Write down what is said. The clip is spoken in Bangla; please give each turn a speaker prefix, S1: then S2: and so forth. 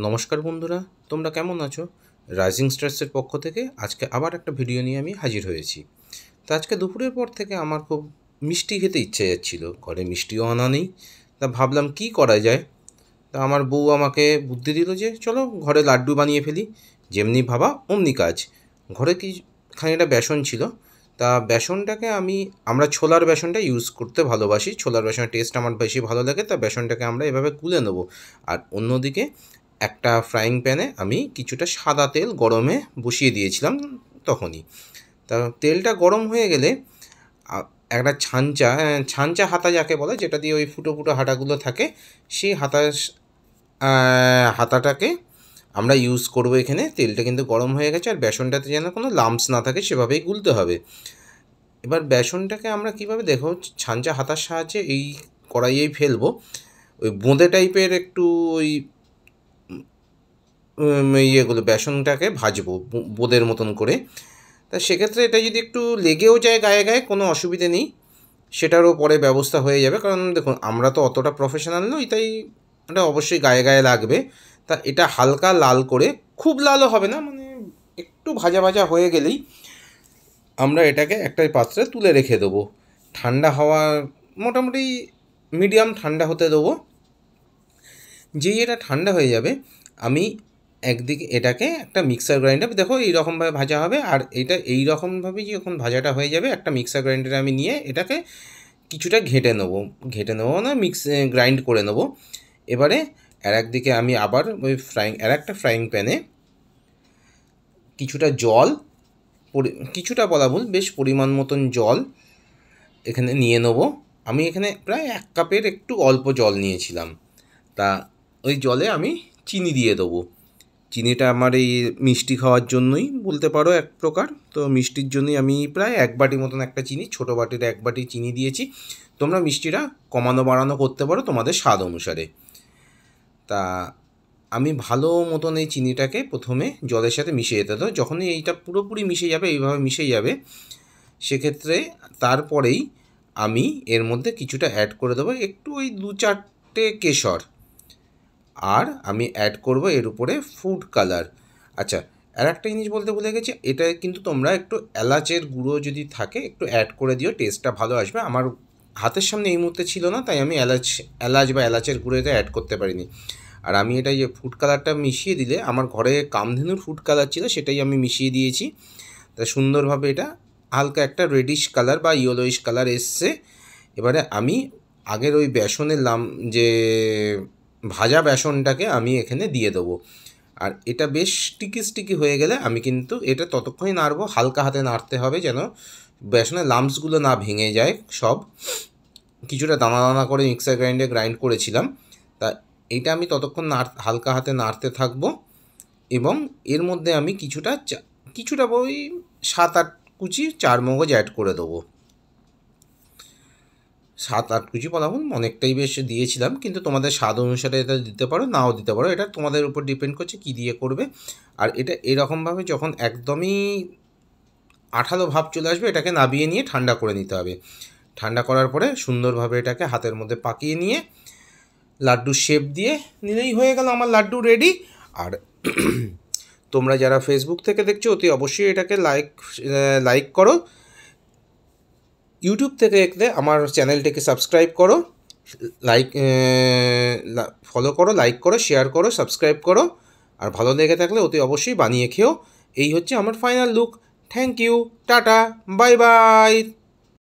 S1: নমস্কার বন্ধুরা, তোমরা কেমন আছো? রাইজিং স্টার্সের পক্ষ থেকে আজকে আবার একটা ভিডিও নিয়ে আমি হাজির হয়েছি। তো আজকে দুপুরের পর থেকে আমার খুব মিষ্টি খেতে ইচ্ছে যাচ্ছিল, ঘরে মিষ্টিও আনা নেই। তা ভাবলাম কি করা যায়। তা আমার বউ আমাকে বুদ্ধি দিল যে চলো ঘরে লাড্ডু বানিয়ে ফেলি। যেমনি ভাবা অমনি কাজ। ঘরে কি খানিকটা বেসন ছিল। তা বেসনটাকে আমরা ছোলার বেসনটা ইউজ করতে ভালোবাসি, ছোলার বেসনের টেস্ট আমার বেশি ভালো লাগে। তা বেসনটাকে আমরা এভাবে গুলে নেবো। আর অন্যদিকে একটা ফ্রাইং প্যানে আমি কিছুটা সাদা তেল গরমে বসিয়ে দিয়েছিলাম তখনই। তা তেলটা গরম হয়ে গেলে একটা ছাঁচা হাতা যাকে বলে, যেটা দিয়ে ওই ফুটো ফুটো হাঁটাগুলো থাকে, সেই হাতাটাকে আমরা ইউজ করব এখানে। তেলটা কিন্তু গরম হয়ে গেছে, আর বেসনটাতে যেন কোনো লাম্পস না থাকে সেভাবেই গুলতে হবে। এবার বেসনটাকে আমরা কীভাবে দেখো, ছাঁচা হাতার সাহায্যে এই কড়াইয়েই ফেলবো। ওই বোঁদে টাইপের একটু ওই ইয়েগুলো বেসনটাকে ভাজবো বোঁদের মতন করে। তা সেক্ষেত্রে এটা যদি একটু লেগেও যায় গায়ে গায়ে, কোনো অসুবিধে নেই, সেটারও পরে ব্যবস্থা হয়ে যাবে। কারণ দেখুন, আমরা তো অতটা প্রফেশনাল নই, তাই এটা অবশ্যই গায়ে গায়ে লাগবে। তা এটা হালকা লাল করে, খুব লালও হবে না, মানে একটু ভাজা ভাজা হয়ে গেলেই আমরা এটাকে একটা পাত্রে তুলে রেখে দেবো। ঠান্ডা হওয়া, মোটামুটি মিডিয়াম ঠান্ডা হতে দেবো। যেই এটা ঠান্ডা হয়ে যাবে, আমি একদিকে এটাকে একটা মিক্সার গ্রাইন্ডার, দেখো এইরকমভাবে ভাজা হবে, আর এটা এইরকমভাবেই যখন ভাজাটা হয়ে যাবে, একটা মিক্সার গ্রাইন্ডারে আমি নিয়ে এটাকে কিছুটা ঘেটে নেবো না, গ্রাইন্ড করে নেবো। এবারে একদিকে আমি আবার ওই একটা ফ্রাইং প্যানে কিছুটা জল, কিছুটা বলা ভুল, বেশ পরিমাণ মতন জল এখানে নিয়ে নেবো। আমি এখানে প্রায় 1 কাপের একটু অল্প জল নিয়েছিলাম। তা ওই জলে আমি চিনি দিয়ে দেবো। চিনিটা আমার এই মিষ্টি খাওয়ার জন্যই বলতে পারো এক প্রকার। তো মিষ্টির জন্যই আমি প্রায় 1 বাটি মতন একটা চিনি, ছোটো বাটির 1 বাটি চিনি দিয়েছি। তোমরা মিষ্টিটা কমানো বাড়ানো করতে পারো তোমাদের স্বাদ অনুসারে। তা আমি ভালো মতন এই চিনিটাকে প্রথমে জলের সাথে মিশিয়ে যেতে দেবো। যখনই এইটা পুরোপুরি মিশে যাবে, এইভাবে মিশে যাবে, সেক্ষেত্রে তারপরেই আমি এর মধ্যে কিছুটা অ্যাড করে দেবো, একটু ওই 2-4টে কেশর। আর আমি অ্যাড করব এর উপরে ফুড কালার। আচ্ছা, আর একটা জিনিস বলতে ভুলে গেছি, এটা কিন্তু তোমরা একটু এলাচের গুঁড়ো যদি থাকে একটু অ্যাড করে দিও, টেস্টটা ভালো আসবে। আমার হাতের সামনে এই মুহূর্তে ছিল না, তাই আমি এলাচ বা এলাচের গুঁড়ো এটা অ্যাড করতে পারিনি। আর আমি এটা যে ফুড কালারটা মিশিয়ে দিলে, আমার ঘরে কামধেনুর ফুড কালার ছিল, সেটাই আমি মিশিয়ে দিয়েছি। তা সুন্দরভাবে এটা হালকা একটা রেডিশ কালার বা ইয়েলোইশ কালার এসছে। এবারে আমি আগের ওই বেসনের যে ভাজা বেসনটাকে আমি এখানে দিয়ে দেবো। আর এটা বেশ স্টিকি হয়ে গেলে আমি কিন্তু এটা ততক্ষণই নাড়বো, হালকা হাতে নাড়তে হবে, যেন বেসনের লাম্পসগুলো না ভেঙে যায় সব। কিছুটা দানা দানা করে মিক্সার গ্রাইন্ডে গ্রাইন্ড করেছিলাম। তা এইটা আমি ততক্ষণ হালকা হাতে নাড়তে থাকবো। এবং এর মধ্যে আমি কিছুটা ওই 7-8 কুচি চারমগজ অ্যাড করে দেবো। 7-8 কুচি বলা ভুল, অনেকটাই বেশ দিয়েছিলাম, কিন্তু তোমাদের স্বাদ অনুসারে এটা দিতে পারো, নাও দিতে পারো, এটা তোমাদের উপর ডিপেন্ড করছে কী দিয়ে করবে। আর এটা এরকমভাবে যখন একদমই আঠালো ভাব চলে আসবে, এটাকে নাবিয়ে নিয়ে ঠান্ডা করে নিতে হবে। ঠান্ডা করার পরে সুন্দরভাবে এটাকে হাতের মধ্যে পাকিয়ে নিয়ে লাড্ডুর শেপ দিয়ে নিলেই হয়ে গেল আমার লাড্ডু রেডি। আর তোমরা যারা ফেসবুক থেকে দেখছো, অতি অবশ্যই এটাকে লাইক করো। ইউটিউব থেকে দেখলে আমার চ্যানেলটিকে সাবস্ক্রাইব করো, ফলো করো, লাইক করো, শেয়ার করো, সাবস্ক্রাইব করো। আর ভালো লেগে থাকলে অতি অবশ্যই বানিয়ে খেও। এই হচ্ছে আমার ফাইনাল লুক। থ্যাংক ইউ, টাটা, বাই বাই।